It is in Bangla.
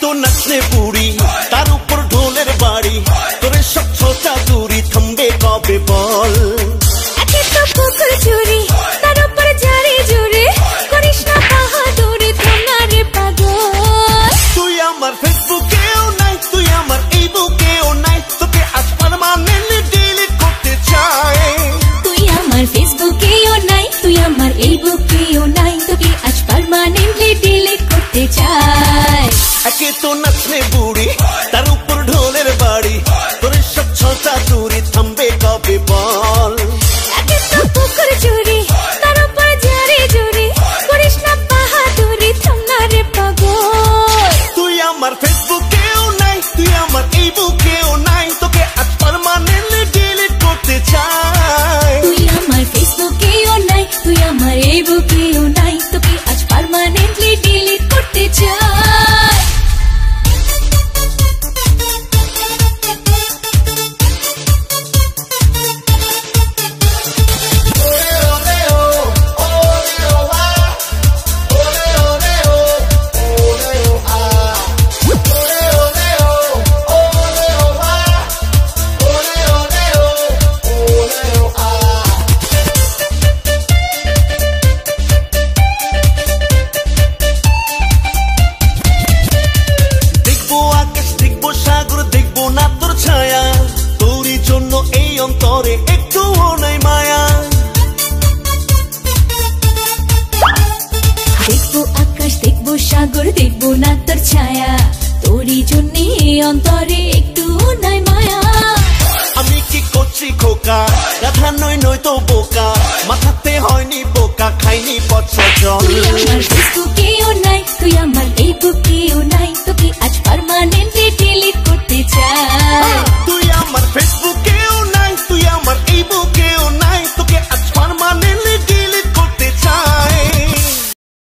तो नचने पूरी तार ऊपर ढोलेर बाड़ी तोरे सब छोटा दूरी थम्बे कबे बल एके तो पुकुर चुरी तार ऊपर झाड़ी जुड़ी करिस ना बाहादुरी थोना रे पागल तुई आमार फेसबुकेও নাই তুই আমার এই বুকেও নাই তোকে আজ পার্মানেন্টলি ডিলিট করতে চাই তুই আমার ফেসবুকেও নাই তুই আমার এই বুকেও নাই তোকে আজ পার্মানেন্টলি ডিলিট করতে চাই एके तो नचने बूढ़ी तार ऊपर ढोलेर बाड़ी तोरे सब छोटा दूरी थम्बे कबे बल एके तो पुकुर चुरी तार ऊपर झाड़ी जुड़ी करिस ना बाहादुरी थोना रे पागल তুই আমার ফেসবুকেও নাই তুই আমার এই বুকেও নাই তোকে আজ পার্মানেন্টলি ডিলিট করতে চাই তুই আমার ফেসবুকেও নাই তুই আমার এই বুকেও নাই তোকে আজ পার্মানেন্টলি ডিলিট করতে চাই অন্তরে একটুও নাই মায়া দেখবো আকাশ দেখবো সাগর দেখবো না তোর ছায়া তোরই জন্যে অন্তরে একটুও নাই মায়া আমি কি করছি খোকা রাধা নয় নয় তো বোকা মাথাতে হয়নি বোকা খাইনি পচা জল তুই আমার ফেসবুকেও নাই তুই আমার এই বুকে